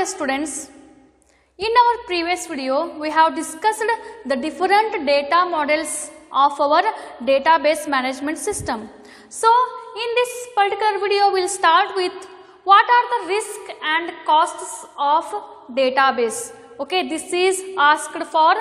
dear students, in our previous video we have discussed the different data models of our database management system. So in this particular video we will start with what are the risks and costs of database. Okay, this is asked for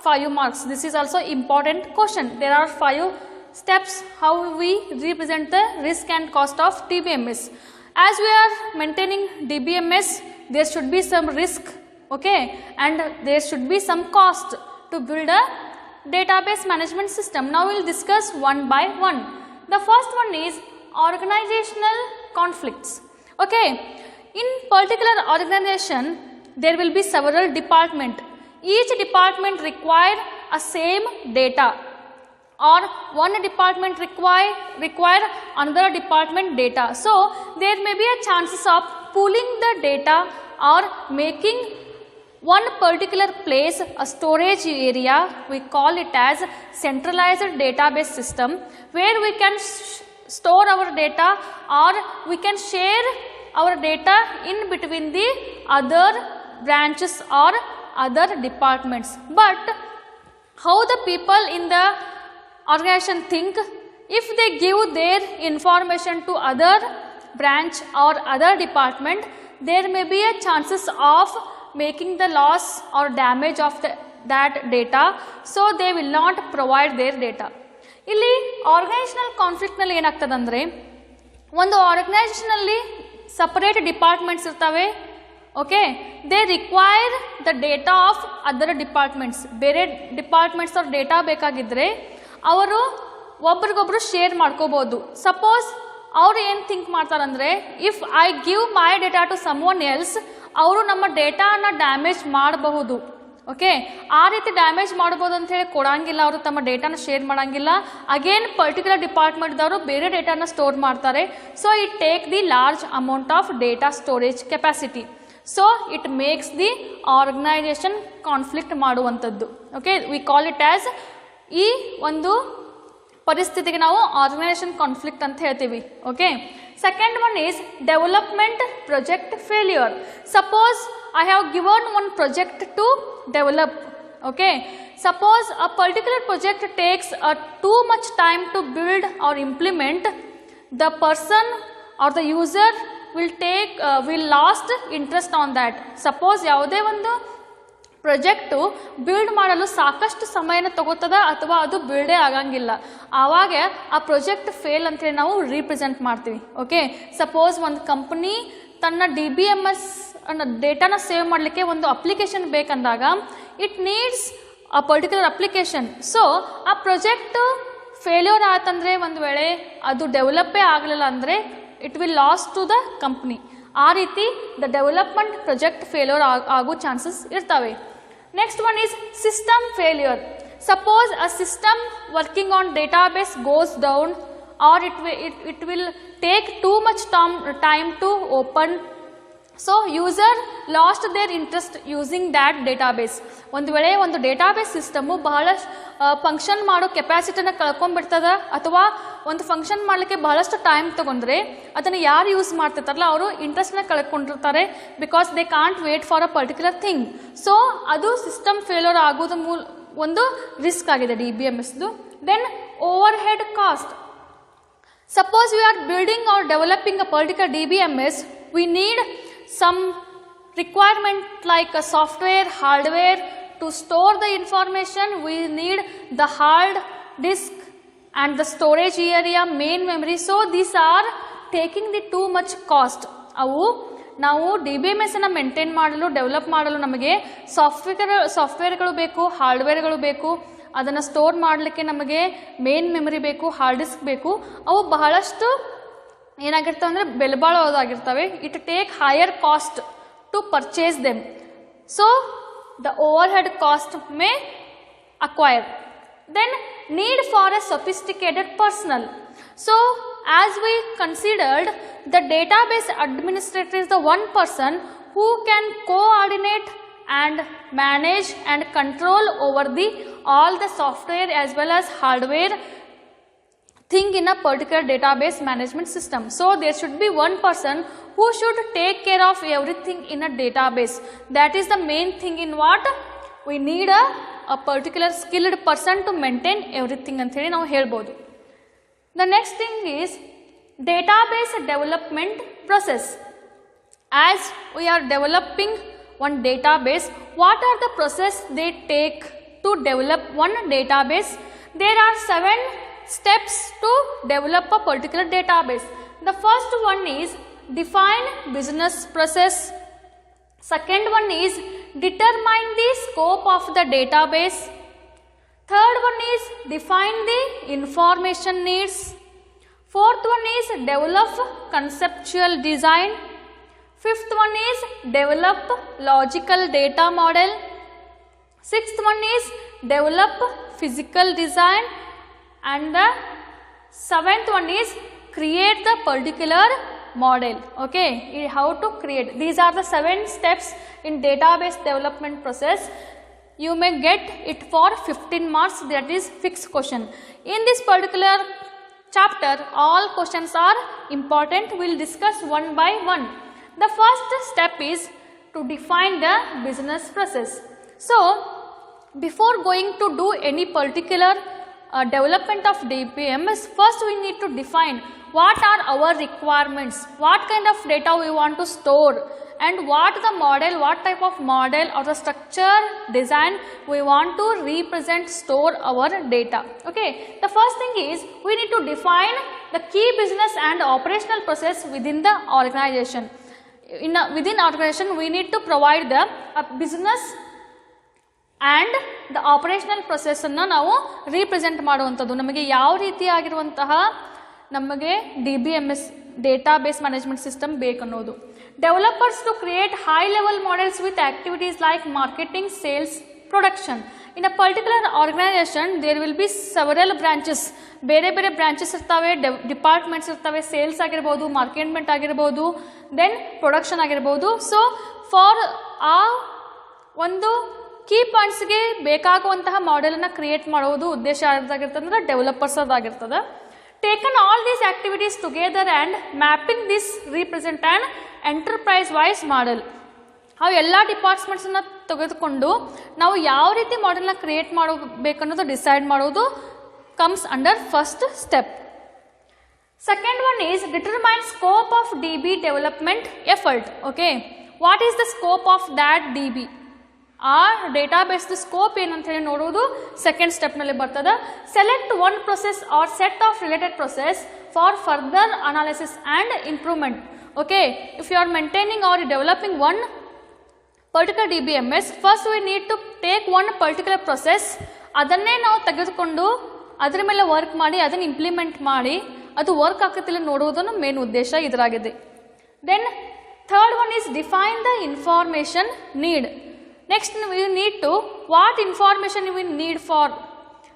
5 marks. This is also important question. There are 5 steps how we represent the risk and cost of DBMS. As we are maintaining DBMS, there should be some risk, okay, and there should be some cost to build a database management system. Now we will discuss one by one. The first one is organizational conflicts. Okay, in particular organization there will be several departments. Each department require a same data, or one department require another department data. So there may be a chances of pooling the data or making one particular place a storage area. We call it as centralized database system, where we can store our data or we can share our data in between the other branches or other departments. But how the people in the organization think, if they give their information to other branch or other department, there may be a chances of making the loss or damage of that data, so they will not provide their data. ಇಲ್ಲಿ organisational conflict ನಲ್ಲಿ ಏನಾಗ್ತದೆ ಅಂದರೆ, ಒಂದು organisation ಅಲ್ಲಿ separate departments ಇರ್ತವೆ. Okay, they require the data of other departments. ಬೇರೆ departments ಅವ್ರ data ಬೇಕಾಗಿದ್ದರೆ ಅವರು ಒಬ್ರಿಗೊಬ್ರು ಶೇರ್ ಮಾಡ್ಕೋಬಹುದು. ಸಪೋಸ್ ಅವ್ರು ಏನು ಥಿಂಕ್ ಮಾಡ್ತಾರಂದ್ರೆ, if I give my data to someone else, ಅವರು ನಮ್ಮ ಡೇಟಾನ ಡ್ಯಾಮೇಜ್ ಮಾಡಬಹುದು. ಓಕೆ, ಆ ರೀತಿ ಡ್ಯಾಮೇಜ್ ಮಾಡಬಹುದು ಅಂತ ಹೇಳಿ ಕೊಡಂಗಿಲ್ಲ, ಅವರು ತಮ್ಮ ಡೇಟಾನ ಶೇರ್ ಮಾಡಂಗಿಲ್ಲ. ಅಗೇನ್ ಪರ್ಟಿಕ್ಯುಲರ್ ಡಿಪಾರ್ಟ್ಮೆಂಟ್ದವರು ಬೇರೆ ಡೇಟಾನ ಸ್ಟೋರ್ ಮಾಡ್ತಾರೆ. So it take the large amount of data storage capacity. So it makes the organisation conflict ಮಾಡುವಂಥದ್ದು. Okay, we call it as, ಈ ಒಂದು ಪರಿಸ್ಥಿತಿಗೆ ನಾವು ಆರ್ಗನೈಸೇಷನ್ ಕಾನ್ಫ್ಲಿಕ್ಟ್ ಅಂತ ಹೇಳ್ತೀವಿ. Okay, second one is development project failure. Suppose I have given one project to develop. Okay, suppose a particular project takes too much time to build or implement, the person or the user will lost interest on that. Suppose ಯಾವುದೇ ಒಂದು project build ಮಾಡಲು ಸಾಕಷ್ಟು ಸಮಯನ ತಗೋತದ ಅಥವಾ ಅದು ಬಿಲ್ಡೇ ಆಗಂಗಿಲ್ಲ, ಆವಾಗ ಆ ಪ್ರಾಜೆಕ್ಟ್ ಫೇಲ್ ಅಂತೇಳಿ ನಾವು ರೀಪ್ರೆಸೆಂಟ್ ಮಾಡ್ತೀವಿ. ಓಕೆ, ಸಪೋಸ್ ಒಂದು ಕಂಪನಿ ತನ್ನ DBMS ಡೇಟಾನ ಸೇವ್ ಮಾಡಲಿಕ್ಕೆ ಒಂದು ಅಪ್ಲಿಕೇಶನ್ ಬೇಕಂದಾಗ, it needs a particular application. So ಆ ಪ್ರಾಜೆಕ್ಟ್ ಫೇಲ್ಯೂರ್ ಆಯ್ತಂದ್ರೆ, ಒಂದು ವೇಳೆ ಅದು ಡೆವಲಪೇ ಆಗಲಿಲ್ಲ ಅಂದರೆ, it will loss to the company. ಆ ರೀತಿ ದ ಡೆವಲಪ್ಮೆಂಟ್ ಪ್ರಾಜೆಕ್ಟ್ ಫೇಲ್ಯೂರ್ ಆಗೋ ಚಾನ್ಸಸ್ ಇರ್ತವೆ. Next one is system failure. Suppose a system working on database goes down, or it will take too much time to open. So user lost their interest using that database. ಒಂದು ವೇಳೆ ಒಂದು database system ಬಹಳಷ್ಟು function ಮಾಡೋ ಕೆಪಾಸಿಟಿನ ಕಳ್ಕೊಂಡ್ಬಿಡ್ತದ, ಅಥವಾ ಒಂದು function ಮಾಡಲಿಕ್ಕೆ ಬಹಳಷ್ಟು time ತಗೊಂಡ್ರೆ ಅದನ್ನು ಯಾರು ಯೂಸ್ ಮಾಡ್ತಿರ್ತಾರಲ್ಲ ಅವರು ಇಂಟ್ರೆಸ್ಟ್ನ ಕಳ್ಕೊಂಡಿರ್ತಾರೆ, because they can't wait for a particular thing. So ಅದು ಸಿಸ್ಟಮ್ ಫೇಲ್ಯೂರ್ ಆಗೋದು ಒಂದು ರಿಸ್ಕ್ ಆಗಿದೆ DBMSದು. Then overhead cost. Suppose we are building or developing a particular DBMS, we need some requirement like a software, hardware to store the information. We need the hard disk and the storage area, main memory. So these are taking the too much cost. ಅವು ನಾವು DBMS ಅನ್ನು maintain ಮಾಡಲು, develop ಮಾಡಲು ನಮಗೆ ಸಾಫ್ಟ್ವೇರ್ಗಳು ಬೇಕು, ಹಾರ್ಡ್ವೇರ್ಗಳು ಬೇಕು. ಅದನ್ನು store ಮಾಡಲಿಕ್ಕೆ ನಮಗೆ ಮೇನ್ ಮೆಮರಿ ಬೇಕು, ಹಾರ್ಡ್ ಡಿಸ್ಕ್ ಬೇಕು. ಅವು ಬಹಳಷ್ಟು ಏನಾಗಿರ್ತವೆ ಅಂದರೆ ಬೆಲೆ ಬಾಳೋದಾಗಿರ್ತವೆ. It take higher cost to purchase them. So the overhead cost may acquire. Then need for a sophisticated personal. So as we considered, the database administrator is the one person who can coordinate and manage and control over all the software as well as hardware thing in a particular database management system. So there should be one person who should take care of everything in a database. That is the main thing in what we need a particular skilled person to maintain everything ಅಂತ ಹೇಳಿ ನಾವು ಹೇಳ್ಬೋದು. The next thing is database development process. As we are developing one database, what are the process they take to develop one database? There are 7 steps to develop a particular database. The first one is define business process. Second one is determine the scope of the database. Third one is define the information needs. Fourth one is develop conceptual design. Fifth one is develop logical data model. Sixth one is develop physical design. And the 7th one is create the particular model. Okay, how to create. These are the 7 steps in database development process. You may get it for 15 marks, that is fixed question. In this particular chapter, all questions are important. We will discuss one by one. The first step is to define the business process. So, before going to do any particular development of DBMS, first we need to define what are our requirements, what kind of data we want to store, and what the model, what type of model or the structure design we want to represent, store our data. Okay, the first thing is we need to define the key business and operational process within the organization. Within organization we need to provide the business and the operational process ಅನ್ನು ನಾವು represent ಮಾಡುವಂಥದ್ದು. ನಮಗೆ ಯಾವ ರೀತಿಯಾಗಿರುವಂತಹ ನಮಗೆ DBMS database management system ಬೇಕನ್ನೋದು. Developers to create high level models with activities like marketing, sales, production. In a particular organization there will be several branches. ಬೇರೆ ಬೇರೆ branches ಇರ್ತವೆ, departments ಇರ್ತವೆ, ಸೇಲ್ಸ್ ಆಗಿರ್ಬೋದು, ಮಾರ್ಕೆಟ್ಮೆಂಟ್ ಆಗಿರ್ಬೋದು, ದೆನ್ ಪ್ರೊಡಕ್ಷನ್ ಆಗಿರ್ಬೋದು. ಸೊ ಫಾರ್ ಆ ಒಂದು key ಪಾಯಿಂಟ್ಸ್ಗೆ ಬೇಕಾಗುವಂತಹ ಮಾಡೆಲನ್ನು ಕ್ರಿಯೇಟ್ ಮಾಡೋದು ಉದ್ದೇಶ ಆಗಿರ್ತದೆ ಅಂದರೆ ಡೆವಲಪರ್ಸ್ ಅದಾಗಿರ್ತದೆ. Taken all these activities together and mapping this represent and enterprise wise model. ಅವು ಎಲ್ಲ ಡಿಪಾರ್ಟ್ಮೆಂಟ್ಸನ್ನು ತೆಗೆದುಕೊಂಡು ನಾವು ಯಾವ ರೀತಿ ಮಾಡೆಲ್ನ ಕ್ರಿಯೇಟ್ ಮಾಡಬೇಕನ್ನೋದು ಡಿಸೈಡ್ ಮಾಡೋದು comes under first step. Second one is determine scope of DB development effort. Okay, what is the scope of that DB? Our database the scope ಏನಂತ ಹೇಳಿ ನೋಡೋದು ಸೆಕೆಂಡ್ ಸ್ಟೆಪ್ ನಲ್ಲಿ ಬರ್ತದೆ. Select one process or set of related process for further analysis and improvement. Okay, if you are maintaining or developing one particular DBMS, first we need to take one particular process, ಅದನ್ನೇ ನಾವು ತೆಗೆದುಕೊಂಡು ಅದರ ಮೇಲೆ work ಮಾಡಿ ಅದನ್ನು implement ಮಾಡಿ ಅದು work ಆಗ್ತಿಲ್ಲ ನೋಡುವುದನ್ನು ಮೇನ್ ಉದ್ದೇಶ ಇದರಾಗಿದೆ. Then third one is define the information need. Next we need to what information we need for,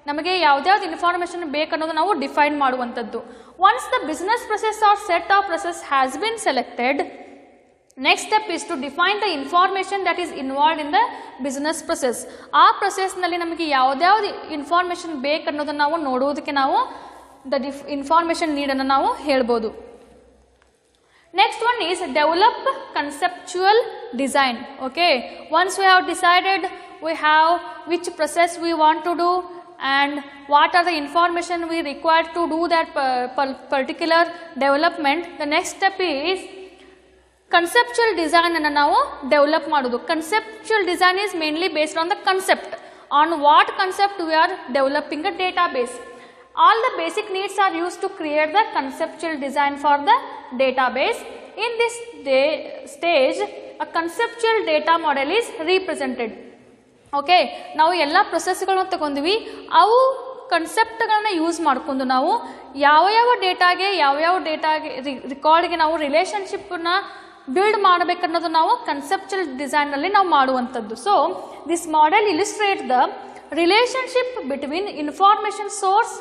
ನಮಗೆ ಯಾವ್ದ್ಯಾವ್ದು ಇನ್ಫಾರ್ಮೇಷನ್ ಬೇಕನ್ನೋದು ನಾವು ಡಿಫೈನ್ ಮಾಡುವಂಥದ್ದು. Once the business process or set of process has been selected, next step is to define the information that is involved in the business process. ಆ ಪ್ರೊಸೆಸ್ನಲ್ಲಿ ನಮಗೆ ಯಾವುದ್ಯಾವ್ದು information ಬೇಕನ್ನೋದನ್ನು ನಾವು ನೋಡುವುದಕ್ಕೆ ನಾವು ದ ಇನ್ಫಾರ್ಮೇಷನ್ ನೀಡನ್ನು ನಾವು ಹೇಳ್ಬೋದು. Next one is develop conceptual design. Okay, once we have decided we have which process we want to do and what are the information we require to do that particular development, the next step is conceptual design ಅನ್ನು ನಾವು develop ಮಾಡೋದು. conceptual design is mainly based on the concept, on what concept we are developing a database. All the basic needs are used to create the conceptual design for the database. In this stage a conceptual data model is represented. Okay, ನಾವು ಎಲ್ಲ ಪ್ರೊಸೆಸ್ಗಳನ್ನ ತಗೊಂಡ್ವಿ, ಅವು ಕನ್ಸೆಪ್ಟ್ಗಳನ್ನ use ಮಾಡ್ಕೊಂಡು ನಾವು ಯಾವ ಡೇಟಾಗೆ ರೆಕಾರ್ಡ್ಗೆ ನಾವು ರಿಲೇಷನ್ಶಿಪ್ಪನ್ನ build ಮಾಡಬೇಕನ್ನೋದು ನಾವು conceptual ಡಿಸೈನಲ್ಲಿ ನಾವು ಮಾಡುವಂಥದ್ದು. So this model illustrate the relationship between information source,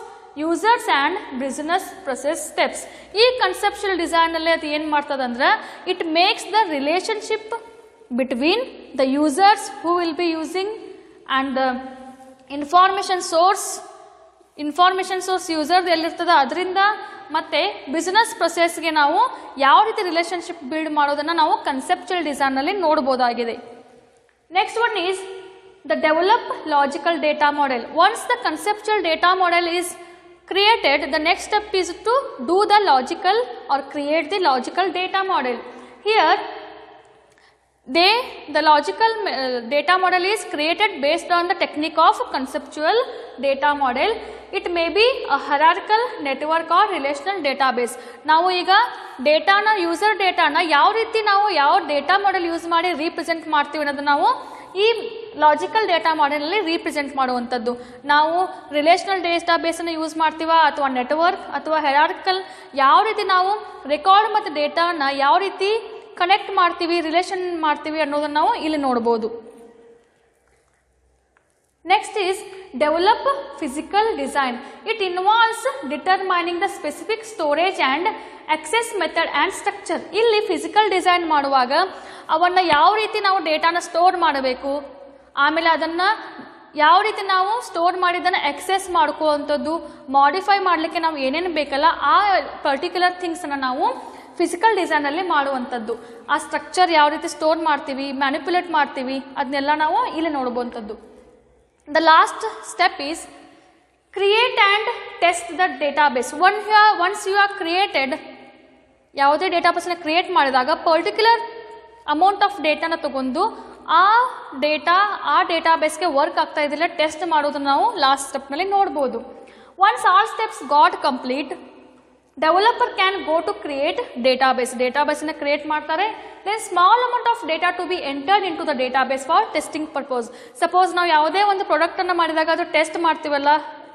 users and business process steps. ಈ ಕನ್ಸೆಪ್ಚುಯಲ್ ಡಿಸೈನಲ್ಲಿ ಅದು ಏನು ಮಾಡ್ತದಂದ್ರೆ it makes the relationship between the users who will be using and the information source information source ಯೂಸರ್ದು ಎಲ್ಲಿರ್ತದೆ ಅದರಿಂದ ಮತ್ತು business ಪ್ರೊಸೆಸ್ಗೆ ನಾವು ಯಾವ ರೀತಿ ರಿಲೇಷನ್ಶಿಪ್ ಬಿಲ್ಡ್ ಮಾಡೋದನ್ನು ನಾವು ಕನ್ಸೆಪ್ಚುಯಲ್ ಡಿಸೈನ್ನಲ್ಲಿ ನೋಡ್ಬೋದಾಗಿದೆ. Next one is the develop logical data model. Once the conceptual data model is created, the next step is to do the logical or create the logical data model. Here the logical data model is created based on the technique of conceptual data model. It may be a hierarchical network or relational database. ನಾವು ಈಗ ಡೇಟಾನ user ಡೇಟಾನ ಯಾವ ರೀತಿ ನಾವು ಯಾವ data model use ಮಾಡಿ represent ಮಾಡ್ತೀವಿ ಅನ್ನೋದು ನಾವು ಈ ಲಾಜಿಕಲ್ ಡೇಟಾ ಮಾಡೆಲ್ನಲ್ಲಿ ರೀಪ್ರೆಸೆಂಟ್ ಮಾಡುವಂಥದ್ದು. ನಾವು ರಿಲೇಷನಲ್ ಡೇಟಾಬೇಸನ್ನು ಯೂಸ್ ಮಾಡ್ತೀವ ಅಥವಾ ನೆಟ್ವರ್ಕ್ ಅಥವಾ ಹೆರಾರ್ಕಲ್ ಯಾವ ರೀತಿ ನಾವು ರೆಕಾರ್ಡ್ ಮತ್ತು ಡೇಟಾನ ಯಾವ ರೀತಿ ಕನೆಕ್ಟ್ ಮಾಡ್ತೀವಿ ರಿಲೇಷನ್ ಮಾಡ್ತೀವಿ ಅನ್ನೋದನ್ನು ನಾವು ಇಲ್ಲಿ ನೋಡ್ಬೋದು. Next is develop physical design. It involves determining the specific storage and access method and structure. ಇಲ್ಲಿ ಫಿಸಿಕಲ್ ಡಿಸೈನ್ ಮಾಡುವಾಗ ಅವನ್ನು ಯಾವ ರೀತಿ ನಾವು ಡೇಟಾನ ಸ್ಟೋರ್ ಮಾಡಬೇಕು, ಆಮೇಲೆ ಅದನ್ನು ಯಾವ ರೀತಿ ನಾವು ಸ್ಟೋರ್ ಮಾಡಿದ್ದನ್ನು ಎಕ್ಸೆಸ್ ಮಾಡ್ಕೋವಂಥದ್ದು, ಮಾಡಿಫೈ ಮಾಡಲಿಕ್ಕೆ ನಾವು ಏನೇನು ಬೇಕಲ್ಲ ಆ ಪರ್ಟಿಕ್ಯುಲರ್ ಥಿಂಗ್ಸನ್ನು ನಾವು ಫಿಸಿಕಲ್ ಡಿಸೈನಲ್ಲಿ ಮಾಡುವಂಥದ್ದು. ಆ ಸ್ಟ್ರಕ್ಚರ್ ಯಾವ ರೀತಿ ಸ್ಟೋರ್ ಮಾಡ್ತೀವಿ, ಮ್ಯಾನಿಪ್ಯುಲೇಟ್ ಮಾಡ್ತೀವಿ ಅದನ್ನೆಲ್ಲ ನಾವು ಇಲ್ಲಿ ನೋಡ್ಬೋಂಥದ್ದು. The last step is create and test the database. Once you are created, ಯಾವುದೇ ಡೇಟಾಬೇಸನ್ನ ಕ್ರಿಯೇಟ್ ಮಾಡಿದಾಗ ಪರ್ಟಿಕ್ಯುಲರ್ ಅಮೌಂಟ್ ಆಫ್ ಡೇಟಾನ ತಗೊಂಡು ಆ ಡೇಟಾಬೇಸ್ಗೆ ವರ್ಕ್ ಆಗ್ತಾ ಇದ್ದಿಲ್ಲ ಟೆಸ್ಟ್ ಮಾಡೋದನ್ನು ನಾವು ಲಾಸ್ಟ್ ಸ್ಟೆಪ್ನಲ್ಲಿ ನೋಡ್ಬೋದು. Once all steps got complete, developer can go to create ಡೇಟಾಬೇಸನ್ನ ಕ್ರಿಯೇಟ್ ಮಾಡ್ತಾರೆ. Then small amount of data to be entered into the database for testing purpose. Suppose ನಾವು ಯಾವುದೇ ಒಂದು ಪ್ರಾಡಕ್ಟನ್ನು ಮಾಡಿದಾಗ ಅದು ಟೆಸ್ಟ್ ಮಾಡ್ತೀವಲ್ಲ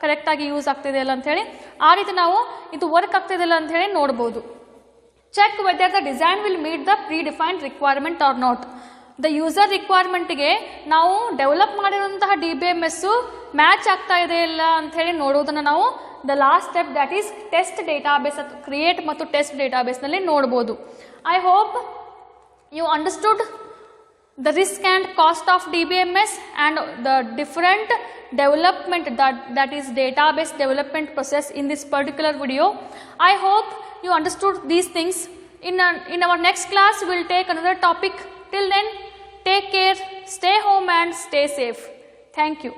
ಕರೆಕ್ಟಾಗಿ ಯೂಸ್ ಆಗ್ತಿದೆಯಲ್ಲ ಅಂಥೇಳಿ, ಆ ರೀತಿ ನಾವು ಇದು ವರ್ಕ್ ಆಗ್ತಿದೆಯಲ್ಲ ಅಂಥೇಳಿ ನೋಡ್ಬೋದು. Check whether the design will meet the predefined requirement are not. The user ರಿಕ್ವೈರ್ಮೆಂಟ್ಗೆ ನಾವು ಡೆವಲಪ್ ಮಾಡಿರುವಂತಹ DBMS ಮ್ಯಾಚ್ ಆಗ್ತಾ ಇದೆ ಇಲ್ಲ ಅಂಥೇಳಿ ನೋಡೋದನ್ನು ನಾವು the last step that is test database ಅಥವಾ ಕ್ರಿಯೇಟ್ ಮತ್ತು ಟೆಸ್ಟ್ ಡೇಟಾಬೇಸ್ನಲ್ಲಿ ನೋಡ್ಬೋದು. I hope you understood the risk and cost of DBMS and the different development that is database development process in this particular video. I hope you understood these things. In our next class we will take another topic. Till then, take care, stay home and stay safe. Thank you.